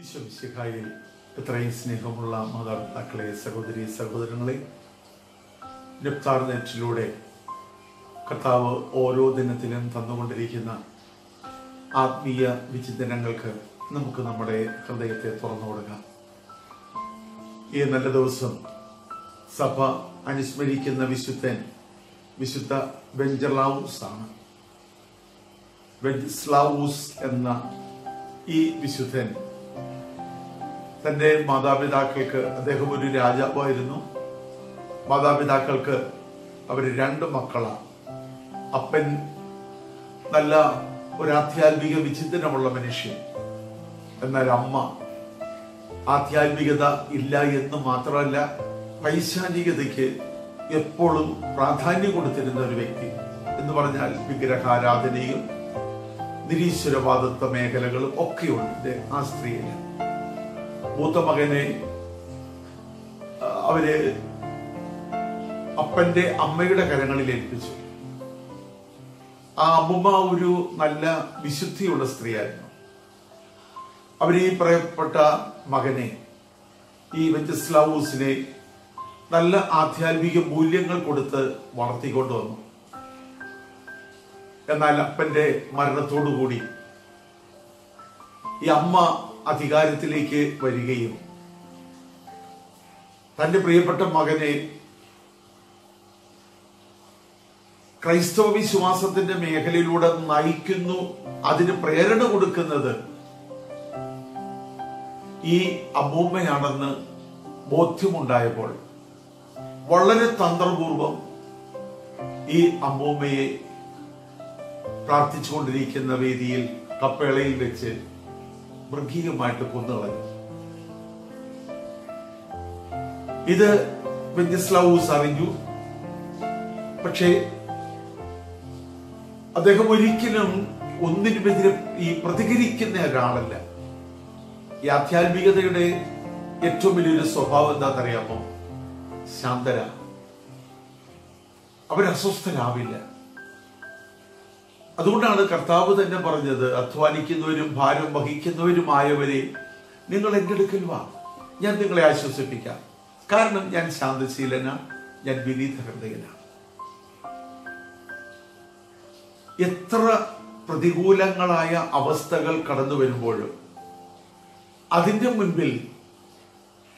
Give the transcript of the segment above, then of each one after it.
ഈശോമിശിഹായിൽ എത്രയും സ്നേഹമുള്ള മാതാപിതാക്കളെ, സഹോദരി സഹോദരങ്ങളെ, നെപ്താർ നെറ്റിലൂടെ കർത്താവ് ഓരോ ദിനത്തിലും തന്നുകൊണ്ടിരിക്കുന്ന ആത്മീയ വിചിന്തനങ്ങൾക്ക് നമുക്ക് നമ്മുടെ ഹൃദയത്തെ തുറന്നു കൊടുക്കാം. ഈ നല്ല ദിവസം സഭ അനുസ്മരിക്കുന്ന വിശുദ്ധ വെഞ്ചസ്ലാവൂസ് ആണ്. വെഞ്ചസ്ലാവൂസ് എന്ന ഈ വിശുദ്ധൻ തന്റെ മാതാപിതാക്കൾക്ക്, അദ്ദേഹം ഒരു രാജാവായിരുന്നു. മാതാപിതാക്കൾക്ക് അവര് 2 മക്കളാണ്. അപ്പൻ നല്ല ഒരു ആധ്യാത്മിക വിചിന്തനമുള്ള മനുഷ്യൻ, എന്നാൽ അമ്മ ആധ്യാത്മികത ഇല്ല എന്ന് മാത്രമല്ല, പൈശാചികതയ്ക്ക് എപ്പോഴും പ്രാധാന്യം കൊടുത്തിരുന്ന ഒരു വ്യക്തി. എന്ന് പറഞ്ഞാൽ വിഗ്രഹാരാധനയും നിരീശ്വരവാദത്വ മേഖലകളും ഒക്കെയുണ്ട് ആ സ്ത്രീയില്. മൂത്ത മകനെ അവര് അപ്പന്റെ അമ്മയുടെ കരങ്ങളിൽ ഏൽപ്പിച്ചു. ആ അമ്മൂമ്മ ഒരു നല്ല വിശുദ്ധിയുള്ള സ്ത്രീയായിരുന്നു. അവര് ഈ പറയപ്പെട്ട മകനെ, ഈ വെഞ്ചസ്ലാവൂസിനെ നല്ല ആധ്യാത്മിക മൂല്യങ്ങൾ കൊടുത്ത് വളർത്തിക്കൊണ്ടുവന്നു. എന്നാൽ അപ്പന്റെ മരണത്തോടുകൂടി ഈ അമ്മ അധികാരത്തിലേക്ക് വരികയും തന്റെ പ്രിയപ്പെട്ട മകനെ ക്രൈസ്തവ വിശ്വാസത്തിന്റെ മേഖലയിലൂടെ നയിക്കുന്നു, അതിന് പ്രേരണ കൊടുക്കുന്നത് ഈ അമ്മൂമ്മയാണെന്ന് ബോധ്യമുണ്ടായപ്പോൾ വളരെ തന്ത്രപൂർവം ഈ അമ്മൂമ്മയെ പ്രാർത്ഥിച്ചുകൊണ്ടിരിക്കുന്ന വേദിയിൽ കപ്പേളയിൽ വെച്ച് മൃഗീയമായിട്ട് കൊന്നുകളഞ്ഞു. ഇത് വെഞ്ചസ്ലാവൂസ് അറിഞ്ഞു. പക്ഷേ അദ്ദേഹം ഒരിക്കലും ഒന്നിനുമെതിരെ പ്രതികരിക്കുന്ന ഒരാളല്ല. ഈ ആധ്യാത്മികതയുടെ ഏറ്റവും വലിയൊരു സ്വഭാവം എന്താണെന്നറിയാമോ? ശാന്തര. അവരസ്വസ്ഥരാവില്ല. അതുകൊണ്ടാണ് കർത്താവ് തന്നെ പറഞ്ഞത്, അധ്വാനിക്കുന്നവരും ഭാരം വഹിക്കുന്നവരുമായവരെ നിങ്ങൾ എൻ്റെ അടുക്കൽ വാ, ഞാൻ നിങ്ങളെ ആശ്വസിപ്പിക്കാം. കാരണം ഞാൻ ശാന്തശീലനാണ്, ഞാൻ വിനീത ഹൃദയനാണ്. എത്ര പ്രതികൂലങ്ങളായ അവസ്ഥകൾ കടന്നു വരുമ്പോഴും അതിന്റെ മുൻപിൽ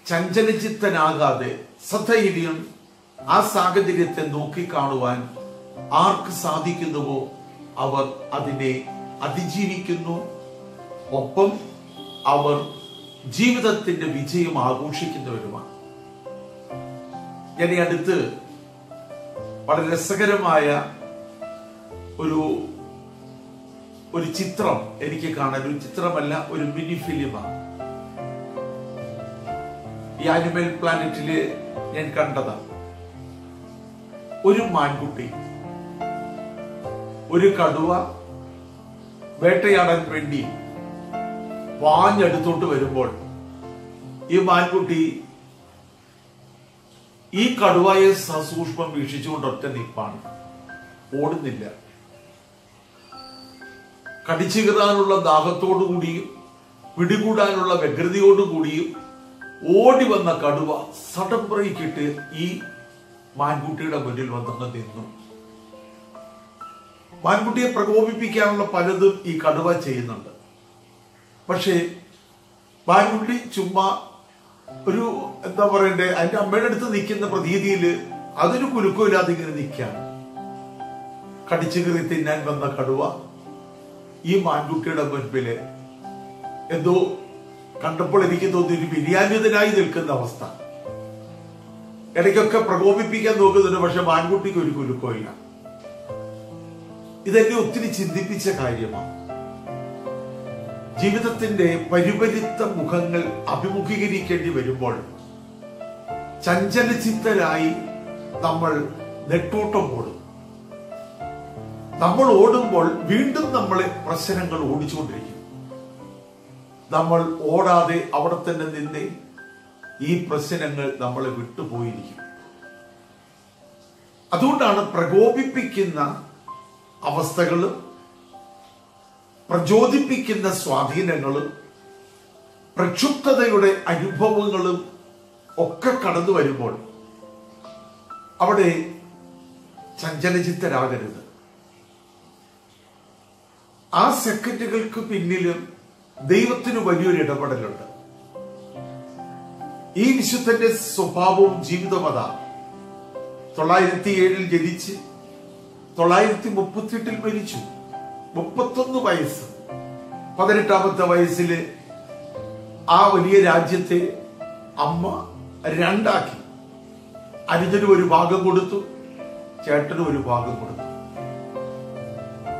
ചഞ്ചലചിത്തനാകാതെ സധൈര്യം ആ സാഹചര്യത്തെ നോക്കിക്കാണുവാൻ ആർക്ക് സാധിക്കുന്നുവോ അവർ അതിനെ അതിജീവിക്കുന്നു. ഒപ്പം അവർ ജീവിതത്തിന്റെ വിജയം ആഘോഷിക്കുന്നവരുമാണ്. ഞാൻ ഈ അടുത്ത് വളരെ രസകരമായ ഒരു ചിത്രം എനിക്ക് കാണാൻ, ഒരു ചിത്രമല്ല, ഒരു മിനി ഫിലിമാണ്. ഈ ആനിമൽ പ്ലാനറ്റില് ഞാൻ കണ്ടതാണ്. ഒരു മാൻകുട്ടി ഒരു കടുവ വേട്ടയാടാൻ വേണ്ടി വാഞ്ഞടുത്തോട്ട് വരുമ്പോൾ ഈ മാൻകുട്ടി ഈ കടുവയെ സസൂക്ഷ്മം വീക്ഷിച്ചുകൊണ്ട് ഒറ്റ നിപ്പാണ്, ഓടുന്നില്ല. കടിച്ചു കീറാനുള്ള ദാഹത്തോടുകൂടിയും പിടികൂടാനുള്ള വ്യഗ്രതയോടുകൂടിയും ഓടി വന്ന കടുവ സഡൻ ബ്രേക്കിട്ട് ഈ മാൻകുട്ടിയുടെ മുന്നിൽ വന്നങ്ങ് നിന്നു. മാൻകുട്ടിയെ പ്രകോപിപ്പിക്കാനുള്ള പലതും ഈ കടുവ ചെയ്യുന്നുണ്ട്. പക്ഷേ മാൻകുട്ടി ചുമ്മാ ഒരു എന്താ പറയണ്ടേ, അതിന്റെ അമ്മയുടെ അടുത്ത് നിൽക്കുന്ന പ്രതീതിയിൽ അതൊരു കുലുക്കമില്ലാതെ ഇങ്ങനെ നിൽക്കുകയാണ്. കടിച്ചു കീറി തിന്നാൻ വന്ന കടുവ ഈ മാൻകുട്ടിയുടെ മുൻപില് എന്തോ കണ്ടപ്പോൾ എനിക്ക് തോന്നി ഒരു വിര്യാന്വിതനായി നിൽക്കുന്ന അവസ്ഥ. ഇടയ്ക്കൊക്കെ പ്രകോപിപ്പിക്കാൻ നോക്കുന്നുണ്ട്, പക്ഷെ മാൻകുട്ടിക്ക് ഒരു കുലുക്കമില്ല. ഇതെന്നെ ഒത്തിരി ചിന്തിപ്പിച്ച കാര്യമാണ്. ജീവിതത്തിന്റെ പരിപരിത്ത മുഖങ്ങൾ അഭിമുഖീകരിക്കേണ്ടി വരുമ്പോൾ ചഞ്ചലചിത്തരായി നമ്മൾ നെട്ടോട്ടം ഓടും. നമ്മൾ ഓടുമ്പോൾ വീണ്ടും നമ്മളെ പ്രശ്നങ്ങൾ ഓടിച്ചുകൊണ്ടിരിക്കും. നമ്മൾ ഓടാതെ അവിടെ തന്നെ നിന്ന് ഈ പ്രശ്നങ്ങൾ നമ്മളെ വിട്ടുപോയിരിക്കും. അതുകൊണ്ടാണ് പ്രകോപിപ്പിക്കുന്ന അവസ്ഥകളും പ്രചോദിപ്പിക്കുന്ന സ്വാധീനങ്ങളും പ്രക്ഷുബ്ധതയുടെ അനുഭവങ്ങളും ഒക്കെ കടന്നു വരുമ്പോൾ അവിടെ ചഞ്ചലചിത്തരാകരുത്. ആ സെക്കൻഡുകൾക്ക് പിന്നിലും ദൈവത്തിന് വലിയൊരു ഇടപെടലുണ്ട്. ഈ വിശുദ്ധന്റെ സ്വഭാവവും ജീവിതവും അതാ. 907 ജനിച്ച് 938 മരിച്ചു. 31 വയസ്സ്. 18ാമത്തെ വയസ്സില് ആ വലിയ രാജ്യത്തെ അമ്മ രണ്ടാക്കി. അനുജനും ഒരു ഭാഗം കൊടുത്തു, ചേട്ടനും ഒരു ഭാഗം കൊടുത്തു.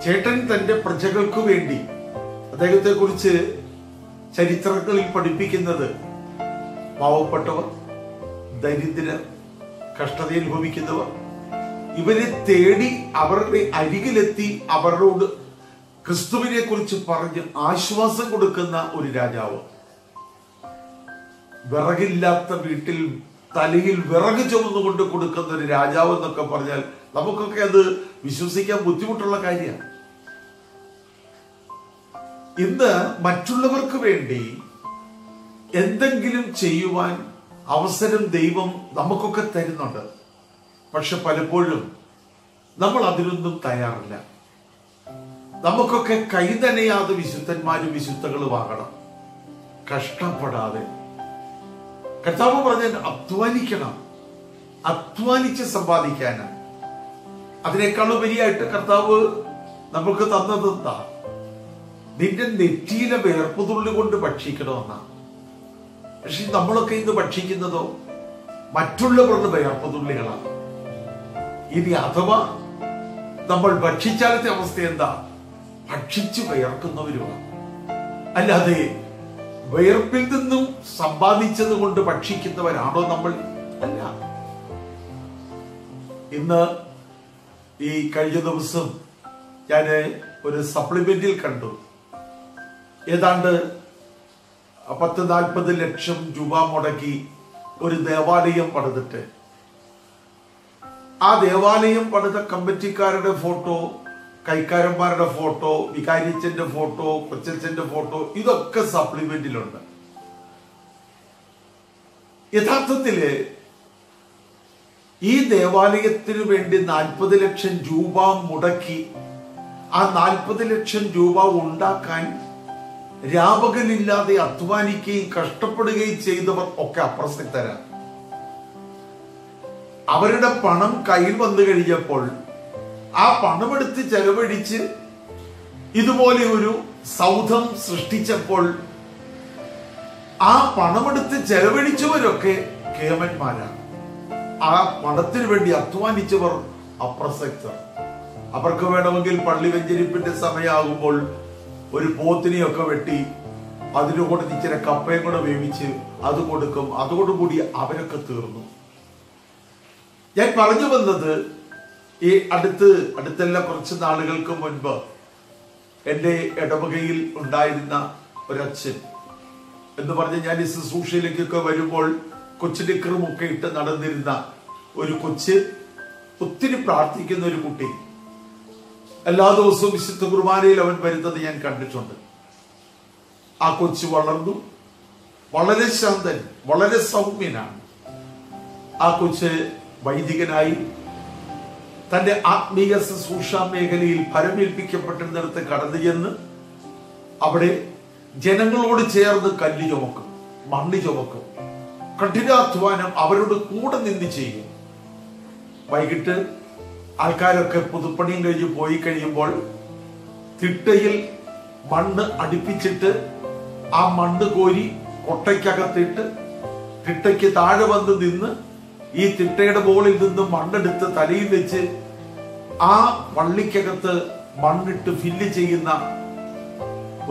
ചേട്ടൻ തന്റെ പ്രജകൾക്ക് വേണ്ടി, അദ്ദേഹത്തെ കുറിച്ച് ചരിത്രങ്ങളിൽ പഠിപ്പിക്കുന്നത് പാവപ്പെട്ടവർ, ദരിദ്രർ, കഷ്ടത അനുഭവിക്കുന്നവർ, ഇവരെ തേടി അവരുടെ അരികിലെത്തി അവരോട് ക്രിസ്തുവിനെ കുറിച്ച് പറഞ്ഞ് ആശ്വാസം കൊടുക്കുന്ന ഒരു രാജാവ്. വിറകില്ലാത്ത വീട്ടിൽ തലയിൽ വിറക് ചുമന്നുകൊണ്ട് കൊടുക്കുന്ന ഒരു രാജാവ് എന്നൊക്കെ പറഞ്ഞാൽ നമുക്കൊക്കെ അത് വിശ്വസിക്കാൻ ബുദ്ധിമുട്ടുള്ള കാര്യമാണ്. ഇന്ന് മറ്റുള്ളവർക്ക് വേണ്ടി എന്തെങ്കിലും ചെയ്യുവാൻ അവസരം ദൈവം നമുക്കൊക്കെ തരുന്നുണ്ട്. പക്ഷെ പലപ്പോഴും നമ്മൾ അതിനൊന്നും തയ്യാറില്ല. നമുക്കൊക്കെ കൈതനയാതെ വിശുദ്ധന്മാരും വിശുദ്ധകളും ആകണം, കഷ്ടപ്പെടാതെ. കർത്താവ് പറഞ്ഞാൽ അധ്വാനിക്കണം, അധ്വാനിച്ച് സമ്പാദിക്കാനാണ്. അതിനേക്കാളുപരിയായിട്ട് കർത്താവ് നമുക്ക് തന്നതെന്താ? നിന്റെ നെറ്റിയിലെ വേർപ്പുതുള്ളി കൊണ്ട് ഭക്ഷിക്കണമെന്നാണ്. പക്ഷെ നമ്മളൊക്കെ ഇന്ന് ഭക്ഷിക്കുന്നതോ മറ്റുള്ളവരുടെ വേർപ്പുതുള്ളികളാണ്. ഇനി അഥവാ നമ്മൾ ഭക്ഷിച്ചാലത്തെ അവസ്ഥ എന്താ? ഭക്ഷിച്ചു വിയർക്കുന്നവരുമാണ്. അല്ലാതെ വിയർപ്പിൽ നിന്നും സമ്പാദിച്ചത് കൊണ്ട് ഭക്ഷിക്കുന്നവരാണോ നമ്മൾ? അല്ല. ഇന്ന് ഈ കഴിഞ്ഞ ദിവസം ഞാൻ ഒരു സപ്ലിമെന്റിൽ കണ്ടു, ഏതാണ്ട് 10-40 ലക്ഷം രൂപ മുടക്കി ഒരു ദേവാലയം പണിതിട്ട് ആ ദേവാലയം പണിത കമ്മിറ്റിക്കാരുടെ ഫോട്ടോ, കൈക്കാരന്മാരുടെ ഫോട്ടോ, വികാരിച്ചന്റെ ഫോട്ടോ, കൊച്ചച്ഛന്റെ ഫോട്ടോ, ഇതൊക്കെ സപ്ലിമെന്റിലുണ്ട്. യഥാർത്ഥത്തില് ഈ ദേവാലയത്തിന് വേണ്ടി 40 ലക്ഷം രൂപ മുടക്കി ആ 40 ലക്ഷം രൂപ ഉണ്ടാക്കാൻ രാപകലില്ലാതെ അധ്വാനിക്കുകയും കഷ്ടപ്പെടുകയും ചെയ്തവർ ഒക്കെ അപ്രസക്തരാണ്. അവരുടെ പണം കയ്യിൽ വന്നു കഴിഞ്ഞപ്പോൾ ആ പണമെടുത്ത് ചെലവഴിച്ച് ഇതുപോലെ ഒരു സൗധം സൃഷ്ടിച്ചപ്പോൾ ആ പണമെടുത്ത് ചെലവഴിച്ചവരൊക്കെ കേമന്മാരാണ്. ആ പണത്തിന് വേണ്ടി അധ്വാനിച്ചവർ അപ്രസക്തർ. അവർക്ക് വേണമെങ്കിൽ പള്ളി വെഞ്ചരിപ്പിന്റെ സമയമാകുമ്പോൾ ഒരു പോത്തിനെയൊക്കെ വെട്ടി അതിനു കൂടെ ഇച്ചിരി കപ്പയും കൂടെ വേവിച്ച് അത് കൊടുക്കും. അതോടുകൂടി അവരൊക്കെ തീർന്നു. ഞാൻ പറഞ്ഞു വന്നത്, ഈ അടുത്തല്ല കുറച്ച് നാളുകൾക്ക് മുൻപ് എൻ്റെ ഇടവകയിൽ ഉണ്ടായിരുന്ന ഒരച്ഛൻ എന്ന് പറഞ്ഞ് ഞാൻ ഈ ശുശ്രൂഷയിലേക്കൊക്കെ വരുമ്പോൾ കൊച്ചിനിക്കറും ഒക്കെ ഇട്ട് നടന്നിരുന്ന ഒരു കൊച്ച്, ഒത്തിരി പ്രാർത്ഥിക്കുന്ന ഒരു കുട്ടി. എല്ലാ ദിവസവും വിശുദ്ധ കുർബാനയിൽ അവൻ വരുന്നത് ഞാൻ കണ്ടിട്ടുണ്ട്. ആ കൊച്ചു വളർന്നു, വളരെ ശാന്തൻ, വളരെ സൗമ്യനാണ്. ആ കൊച്ച് വൈദികനായി തന്റെ ആത്മീയ ശുശ്രൂഷ മേഖലയിൽ ഫലമേൽപ്പിക്കപ്പെട്ടിരുന്നിടത്ത് കടന്നു ചെന്ന് അവിടെ ജനങ്ങളോട് ചേർന്ന് കല്ല് ചുമക്കും, മണ്ണ് ചുമക്കും, കഠിനാധ്വാനം അവരോട് കൂടെ നിന്ന് ചെയ്യും. വൈകിട്ട് ആൾക്കാരൊക്കെ പുതുപ്പണിയും കഴിഞ്ഞ് പോയി കഴിയുമ്പോൾ തിട്ടയിൽ മണ്ണ് അടുപ്പിച്ചിട്ട് ആ മണ്ണ് കോരി കൊട്ടയ്ക്കകത്തിട്ട് തിട്ടയ്ക്ക് താഴെ വന്ന് നിന്ന് ഈ തിട്ടയുടെ മുകളിൽ നിന്ന് മണ്ണെടുത്ത് തലയിൽ വെച്ച് ആ പള്ളിക്കകത്ത് മണ്ണിട്ട് ഫില്ല് ചെയ്യുന്ന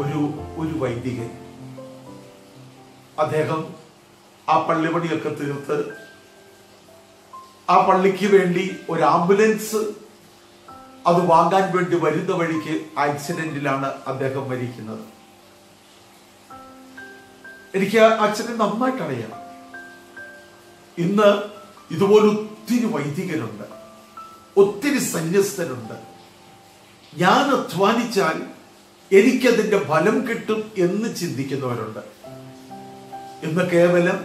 ഒരു വൈദികൻ. അദ്ദേഹം ആ പള്ളിപണിയൊക്കെ തീർത്ത് ആ പള്ളിക്ക് വേണ്ടി ഒരു ആംബുലൻസ് അത് വാങ്ങാൻ വേണ്ടി വരുന്ന വഴിക്ക് ആക്സിഡന്റിലാണ് അദ്ദേഹം മരിക്കുന്നത്. എനിക്ക് അച്ഛനെ നന്നായിട്ട് അറിയാം. ഇന്ന് ഇതുപോലെ ഒത്തിരി വൈദികരുണ്ട്, ഒത്തിരി സന്യസ്തരുണ്ട്. ഞാൻ അധ്വാനിച്ചാൽ എനിക്കതിന്റെ ഫലം കിട്ടും എന്ന് ചിന്തിക്കുന്നവരുണ്ട്. ഇന്ന് കേവലം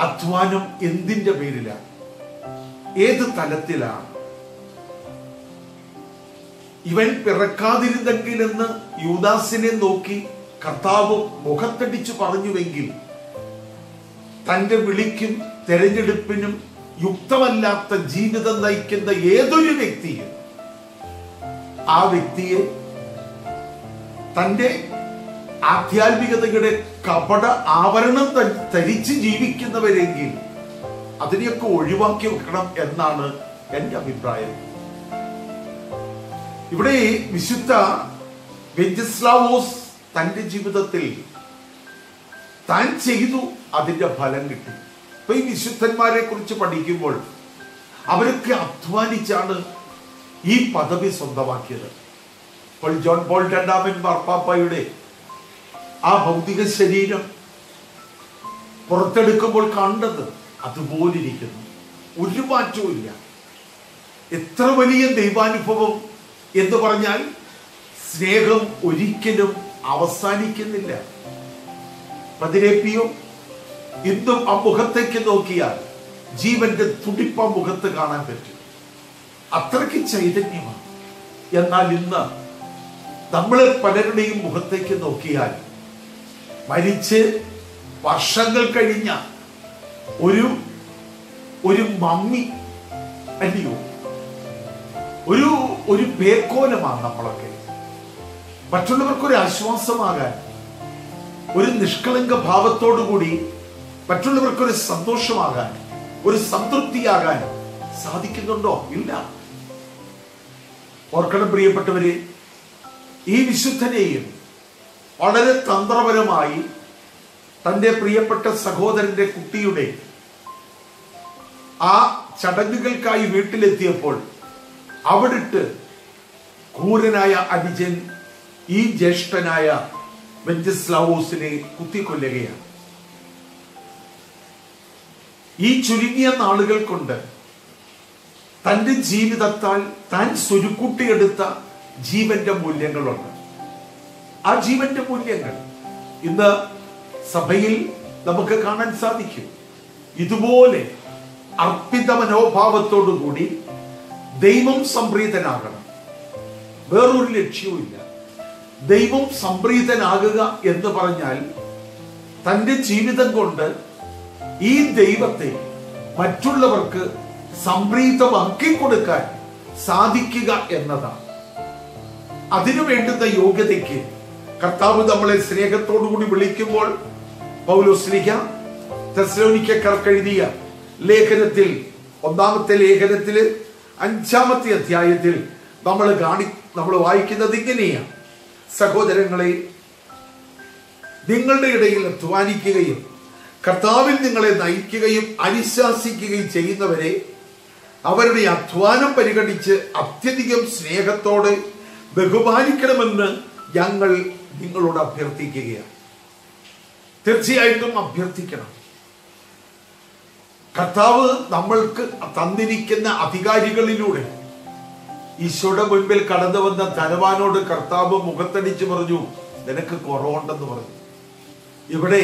അധ്വാനം എന്തിന്റെ പേരിലാണ്, ഏത് തലത്തിലാണ്? ഇവൻ പിറക്കാതിരുന്നെങ്കിലെന്ന് യൂദാസിനെ നോക്കി കർത്താവ് മുഖത്തടിച്ചു പറഞ്ഞുവെങ്കിൽ തന്റെ വിളിക്കും തെരഞ്ഞെടുപ്പിനും യുക്തമല്ലാത്ത ജീവിതം നയിക്കുന്ന ഏതൊരു വ്യക്തിയും ആ വ്യക്തിയെ തന്റെ ആധ്യാത്മികതയുടെ കപട ആവരണം ധരിച്ച് ജീവിക്കുന്നവരെങ്കിൽ അതിനെയൊക്കെ ഒഴിവാക്കി വെക്കണം എന്നാണ് എന്റെ അഭിപ്രായം. ഇവിടെ വിശുദ്ധ വെഞ്ചസ്ലാവോസ് തന്റെ ജീവിതത്തിൽ താൻ ചെയ്തു, അതിന്റെ ഫലം കിട്ടി. അപ്പൊ ഈ വിശുദ്ധന്മാരെ കുറിച്ച് പഠിക്കുമ്പോൾ അവരൊക്കെ അധ്വാനിച്ചാണ് ഈ പദവി സ്വന്തമാക്കിയത്. അപ്പോൾ ജോൺ പോൾ രണ്ടാമൻ മാർപ്പാപ്പയുടെ ആ ഭൗതിക ശരീരം പുറത്തെടുക്കുമ്പോൾ കണ്ടത് അതുപോലിരിക്കുന്നു, ഒരു മാറ്റവും ഇല്ല. എത്ര വലിയ ദൈവാനുഭവം എന്ന് പറഞ്ഞാൽ സ്നേഹം ഒരിക്കലും അവസാനിക്കുന്നില്ല. പതിരേപ്പിയോ ഇന്നും ആ മുഖത്തേക്ക് നോക്കിയാൽ ജീവന്റെ തുടിപ്പ മുഖത്ത് കാണാൻ പറ്റും, അത്രയ്ക്ക് ചൈതന്യമാണ്. എന്നാൽ ഇന്ന് നമ്മളെ പലരുടെയും മുഖത്തേക്ക് നോക്കിയാൽ മരിച്ച് വർഷങ്ങൾ കഴിഞ്ഞ ഒരു മമ്മി അല്ലയോ, ഒരു പേക്കോലമാണ് നമ്മളൊക്കെ. മറ്റുള്ളവർക്കൊരു ആശ്വാസമാകാൻ, ഒരു നിഷ്കളങ്ക ഭാവത്തോടുകൂടി മറ്റുള്ളവർക്കൊരു സന്തോഷമാകാൻ, ഒരു സംതൃപ്തിയാകാൻ സാധിക്കുന്നുണ്ടോ? ഇല്ല. ഓർക്കണം പ്രിയപ്പെട്ടവരെ, ഈ വിശുദ്ധനെയും വളരെ തന്ത്രപരമായി തന്റെ പ്രിയപ്പെട്ട സഹോദരന്റെ കുട്ടിയുടെ ആ ചടങ്ങുകൾക്കായി വീട്ടിലെത്തിയപ്പോൾ അവിടിട്ട് ക്രൂരനായ അനുജൻ ഈ ജ്യേഷ്ഠനായ വെഞ്ചസ്ലാവോസിനെ കുത്തിക്കൊല്ലുകയാണ്. ഈ ചുരുങ്ങിയ നാളുകൾ കൊണ്ട് തന്റെ ജീവിതത്താൽ താൻ സ്വരുക്കൂട്ടിയെടുത്ത ജീവന്റെ മൂല്യങ്ങളുണ്ട്. ആ ജീവന്റെ മൂല്യങ്ങൾ ഇന്ന് സഭയിൽ നമുക്ക് കാണാൻ സാധിക്കും. ഇതുപോലെ അർപ്പിത മനോഭാവത്തോടുകൂടി ദൈവം സംപ്രീതനാകണം, വേറൊരു ലക്ഷ്യവുമില്ല. ദൈവം സംപ്രീതനാകുക എന്ന് പറഞ്ഞാൽ തന്റെ ജീവിതം കൊണ്ട് ഈ ദൈവത്തെ മറ്റുള്ളവർക്ക് സംപ്രീതമാക്കി കൊടുക്കാൻ സാധിക്കുക എന്നതാണ്. അതിനു വേണ്ടുന്ന യോഗ്യതയ്ക്ക് കർത്താവ് നമ്മളെ സ്നേഹത്തോടുകൂടി വിളിക്കുമ്പോൾ പൗലോസ്ലീഹ തെസ്സലോനിക്കർക്ക് എഴുതിയ ലേഖനത്തിൽ, ഒന്നാമത്തെ ലേഖനത്തില് 5-ാമത്തെ അധ്യായത്തിൽ നമ്മൾ വായിക്കുന്നത് ഇങ്ങനെയാണ്: സഹോദരങ്ങളെ, നിങ്ങളുടെ ഇടയിൽ അധ്വാനിക്കുകയും കർത്താവിൽ നിങ്ങളെ നയിക്കുകയും അനുശാസിക്കുകയും ചെയ്യുന്നവരെ അവരുടെ അധ്വാനം പരിഗണിച്ച് അത്യധികം സ്നേഹത്തോടെ ബഹുമാനിക്കണമെന്ന് ഞങ്ങൾ നിങ്ങളോട് അഭ്യർത്ഥിക്കുകയാണ്. തീർച്ചയായിട്ടും അഭ്യർത്ഥിക്കണം. കർത്താവ് നമ്മൾക്ക് തന്നിരിക്കുന്ന അധികാരികളിലൂടെ ഈശോയുടെ മുൻപിൽ കടന്നു വന്ന ധനവാനോട് കർത്താവ് മുഖത്തടിച്ച് പറഞ്ഞു, നിനക്ക് കുറവുണ്ടെന്ന് പറഞ്ഞു. ഇവിടെ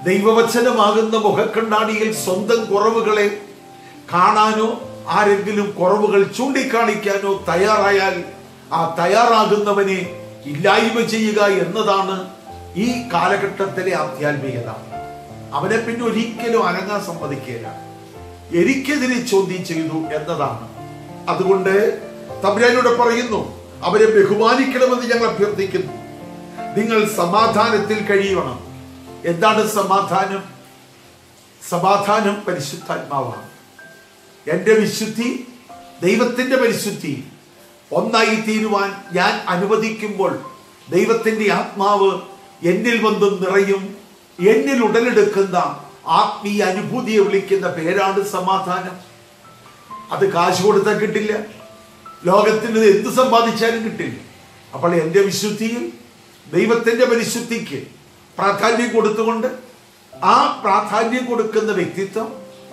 ദൈവവചനമാകുന്ന മുഖക്കണ്ണാടിയിൽ സ്വന്തം കുറവുകളെ കാണാനോ ആരെങ്കിലും കുറവുകൾ ചൂണ്ടിക്കാണിക്കാനോ തയ്യാറായാൽ ആ തയ്യാറാകുന്നവനെ ഇല്ലായ്മ ചെയ്യുക എന്നതാണ് ഈ കാലഘട്ടത്തിലെ ആധ്യാത്മികത. അവനെ പിന്നെ ഒരിക്കലും അനങ്ങാൻ സമ്മതിക്കുകയില്ല. എനിക്കെതിരെ ചോദ്യം ചെയ്തു എന്നതാണ്. അതുകൊണ്ട് തമ്പുരാനോട് പറയുന്നു, അവരെ ബഹുമാനിക്കണമെന്ന് ഞങ്ങൾ അഭ്യർത്ഥിക്കുന്നു. നിങ്ങൾ സമാധാനത്തിൽ കഴിയണം. എന്താണ് സമാധാനം? സമാധാനം പരിശുദ്ധാത്മാവാണ്. എന്റെ വിശുദ്ധി, ദൈവത്തിന്റെ പരിശുദ്ധി ഒന്നായി തീരുവാൻ ഞാൻ അനുവദിക്കുമ്പോൾ ദൈവത്തിന്റെ ആത്മാവ് എന്നിൽ വന്ന് നിറയും. എന്നിൽ ഉടലെടുക്കുന്ന ആത്മീയ അനുഭൂതിയെ വിളിക്കുന്ന പേരാണ് സമാധാനം. അത് കാശ് കൊടുത്താൽ കിട്ടില്ല, ലോകത്തിൽ എന്ത് സമ്പാദിച്ചാലും കിട്ടില്ല. അപ്പോൾ എന്റെ വിശുദ്ധിയിൽ ദൈവത്തിന്റെ പരിശുദ്ധിക്ക് പ്രാധാന്യം കൊടുത്തുകൊണ്ട് ആ പ്രാധാന്യം കൊടുക്കുന്ന വ്യക്തിത്വം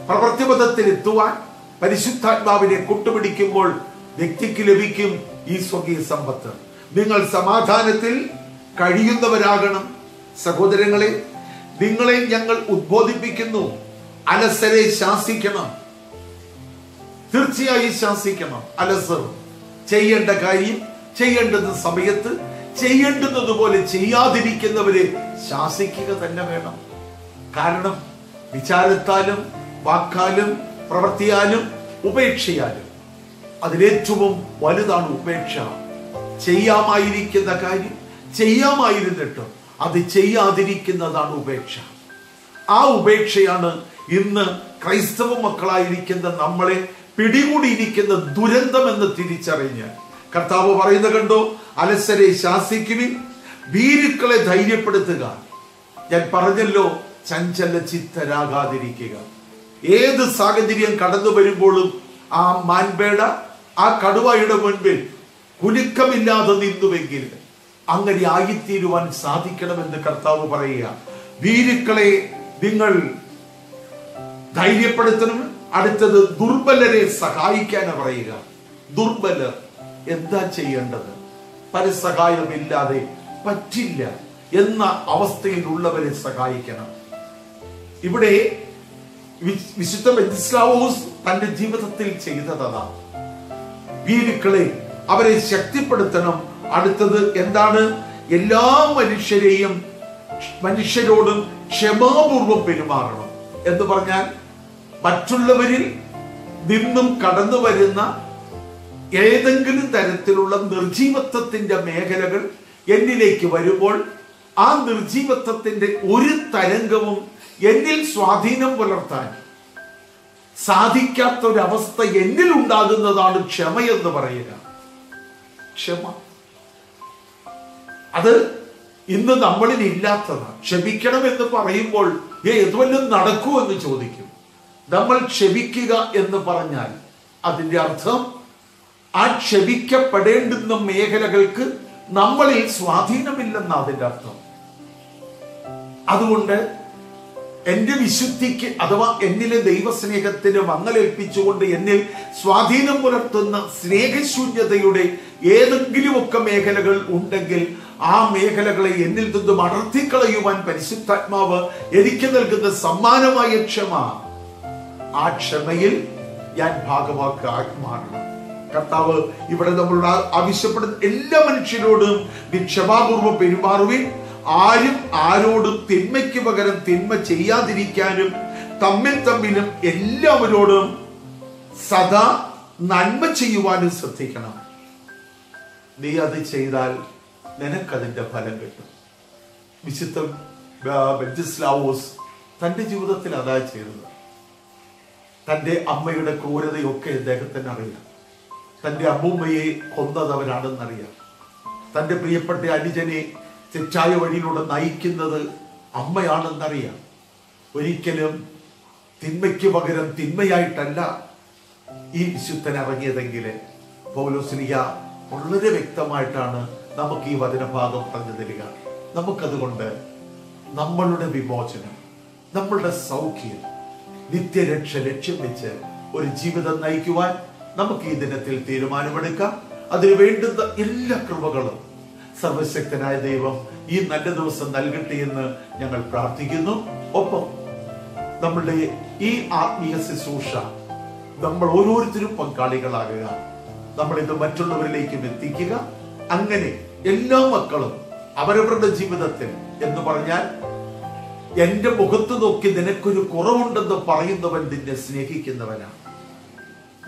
പ്രവൃത്തിപഥത്തിൽ എത്തുവാൻ പരിശുദ്ധാത്മാവിനെ കൂട്ടുപിടിക്കുമ്പോൾ വ്യക്തിക്ക് ലഭിക്കും ഈ സ്വർഗീയ സമ്പത്ത്. നിങ്ങൾ സമാധാനത്തിൽ കഴിയുന്നവരാകണം. സഹോദരങ്ങളെ, നിങ്ങളെ ഞങ്ങൾ ഉദ്ബോധിപ്പിക്കുന്നു. അലസരെ ശാസിക്കണം, തീർച്ചയായും ശാസിക്കണം. അലസർ ചെയ്യേണ്ട കാര്യം ചെയ്യേണ്ടുന്ന സമയത്ത് ചെയ്യേണ്ടുന്നത് പോലെ ചെയ്യാതിരിക്കുന്നവരെ ശാസിക്കുക തന്നെ വേണം. കാരണം വിചാരത്താലും വാക്കാലും പ്രവൃത്തിയാലും ഉപേക്ഷയാലും അതിലേറ്റവും വലുതാണ് ഉപേക്ഷ. ചെയ്യാമായിരിക്കുന്ന കാര്യം ചെയ്യാമായിരുന്നിട്ടും അത് ചെയ്യാതിരിക്കുന്നതാണ് ഉപേക്ഷ. ആ ഉപേക്ഷയാണ് ഇന്ന് ക്രൈസ്തവ മക്കളായിരിക്കുന്ന നമ്മളെ പിടികൂടിയിരിക്കുന്ന ദുരന്തം എന്ന് തിരിച്ചറിഞ്ഞ് കർത്താവ് പറയുന്ന കണ്ടോ, അലസരെ ശാസിക്കുവിൻ, ഭീരുക്കളെ ധൈര്യപ്പെടുത്തുക. ഞാൻ പറഞ്ഞല്ലോ, ചഞ്ചല ചിത്തരാകാതിരിക്കുക. ഏത് സാഹചര്യം കടന്നു വരുമ്പോഴും ആ മാൻപേട, ആ കടുവയുടെ മുൻപിൽ കുലുക്കമില്ലാതെ നിന്നുവെങ്കിൽ അങ്ങനെ ആയിത്തീരുവാൻ സാധിക്കണമെന്ന് കർത്താവ് പറയുക. ഭീരുക്കളെ നിങ്ങൾ ധൈര്യപ്പെടുത്തണം. അടുത്തത് ദുർബലരെ സഹായിക്കാനാ പറയുക. ദുർബലർ എന്താ ചെയ്യേണ്ടത്? പരസഹായമില്ലാതെ പറ്റില്ല എന്ന അവസ്ഥയിലുള്ളവരെ സഹായിക്കണം. ഇവിടെ വിശുദ്ധ വെൻസിസ്ലാവോസ് തന്റെ ജീവിതത്തിൽ ചെയ്തതാ. ഭീരുക്കളെ അവരെ ശക്തിപ്പെടുത്തണം. അടുത്തത് എന്താണ്? എല്ലാ മനുഷ്യരോടും ക്ഷമാപൂർവം പെരുമാറണം എന്ന് പറഞ്ഞാൽ മറ്റുള്ളവരിൽ നിന്നും കടന്നു വരുന്ന ഏതെങ്കിലും തരത്തിലുള്ള നിർജീവത്വത്തിന്റെ മേഖലകൾ എന്നിലേക്ക് വരുമ്പോൾ ആ നിർജീവത്വത്തിന്റെ ഒരു തരംഗവും എന്നിൽ സ്വാധീനം പുലർത്താൻ സാധിക്കാത്ത ഒരവസ്ഥ എന്നിൽ ഉണ്ടാകുന്നതാണ് ക്ഷമയെന്ന് പറയുക. ക്ഷമ അത് ഇന്ന് നമ്മളിൽ ഇല്ലാത്തതാണ്. ക്ഷമിക്കണം എന്ന് പറയുമ്പോൾ ഇതുവല്ലതും നടക്കൂ എന്ന് ചോദിക്കും. നമ്മൾ ക്ഷമിക്കുക എന്ന് പറഞ്ഞാൽ അതിന്റെ അർത്ഥം ആ ക്ഷമിക്കപ്പെടേണ്ടുന്ന മേഖലകൾക്ക് നമ്മളിൽ സ്വാധീനമില്ലെന്ന് അതിന്റെ അർത്ഥം. അതുകൊണ്ട് എന്റെ വിശുദ്ധിക്ക് അഥവാ എന്നിലെ ദൈവസ്നേഹത്തിന് മങ്ങലേൽപ്പിച്ചുകൊണ്ട് എന്നിൽ സ്വാധീനം പുലർത്തുന്ന സ്നേഹശൂന്യതയുടെ ഏതെങ്കിലുമൊക്കെ മേഖലകൾ ഉണ്ടെങ്കിൽ ആ മേഖലകളെ എന്നിൽ നിന്നും അടർത്തിക്കളയുവാൻ പരിശുദ്ധാത്മാവ് എനിക്ക് നൽകുന്ന സമ്മാനമായ ക്ഷമ, ആ ക്ഷമയിൽ ഞാൻ ഭാഗമാക്കി മാറണം. കർത്താവ് ഇവിടെ നമ്മളോട് ആവശ്യപ്പെടുന്ന എല്ലാ മനുഷ്യരോടും ക്ഷമാപൂർവ്വം പെരുമാറുവിൻ, ആരും ആരോടും തിന്മയ്ക്ക് പകരം തിന്മ ചെയ്യാതിരിക്കാനും തമ്മിലും എല്ലാവരോടും സദാ നന്മ ചെയ്യുവാനും ശ്രദ്ധിക്കണം. നീ അത് ചെയ്താൽ നിനക്കതിന്റെ ഫലം കിട്ടും. വിശുദ്ധ വെൻസിസ്ലാവോസ് തന്റെ ജീവിതത്തിൽ അതാ ചെയ്തത്. തന്റെ അമ്മയുടെ ക്രൂരതയൊക്കെ അദ്ദേഹത്തിന് അറിയാം. തന്റെ അമ്മൂമ്മയെ കൊന്നതവരാണെന്നറിയാം. തന്റെ പ്രിയപ്പെട്ട അനുജനെ തെറ്റായ വഴിയിലൂടെ നയിക്കുന്നത് അമ്മയാണെന്നറിയാം. ഒരിക്കലും തിന്മയ്ക്ക് പകരം തിന്മയായിട്ടല്ല ഈ വിശുദ്ധൻ ഇറങ്ങിയതെങ്കിൽ പൗലോസ്ലീഹ വളരെ വ്യക്തമായിട്ടാണ് നമുക്ക് ഈ വചനഭാഗം പറഞ്ഞു തരിക. നമുക്കതുകൊണ്ട് നമ്മളുടെ വിമോചനം, നമ്മളുടെ സൗഖ്യം, നിത്യരക്ഷ ലക്ഷ്യം വെച്ച് ഒരു ജീവിതം നയിക്കുവാൻ നമുക്ക് ഈ ദിനത്തിൽ തീരുമാനമെടുക്കാം. അതിന് വേണ്ടുന്ന എല്ലാ കൃപകളും സർവശക്തനായ ദൈവം ഈ നല്ല ദിവസം നൽകട്ടെ എന്ന് ഞങ്ങൾ പ്രാർത്ഥിക്കുന്നു. ഒപ്പം നമ്മളുടെ ഈ ആത്മീയ ശുശ്രൂഷ നമ്മൾ ഓരോരുത്തരും പങ്കാളികളാകുക, നമ്മളിത് മറ്റുള്ളവരിലേക്കും എത്തിക്കുക. അങ്ങനെ എല്ലാ മക്കളും അവരവരുടെ ജീവിതത്തിൽ എന്ന് പറഞ്ഞാൽ എന്റെ മുഖത്ത് നോക്കി നിനക്കൊരു കുറവുണ്ടെന്ന് പറയുന്നവൻ നിന്നെ സ്നേഹിക്കുന്നവനാണ്.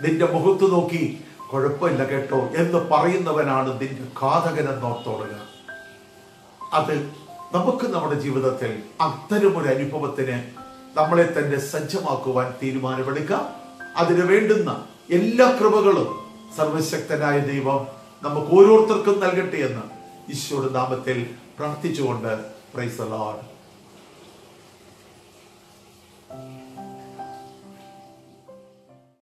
നിന്റെ മുഖത്ത് നോക്കി കുഴപ്പമില്ല കേട്ടോ എന്ന് പറയുന്നവനാണ് നിന്റെ ഘാതകനെന്ന് ഓർത്തോടുക. അത് നമുക്ക് നമ്മുടെ ജീവിതത്തിൽ അത്തരമൊരു അനുഭവത്തിന് നമ്മളെ തന്നെ സജ്ജമാക്കുവാൻ തീരുമാനമെടുക്കാം. അതിന് വേണ്ടുന്ന എല്ലാ കൃപകളും സർവശക്തനായ ദൈവം നമുക്ക് ഓരോരുത്തർക്കും നൽകട്ടെ എന്ന് ഈശോയുടെ നാമത്തിൽ പ്രാർത്ഥിച്ചുകൊണ്ട് പ്രൈസ് ദി ലോർഡ്.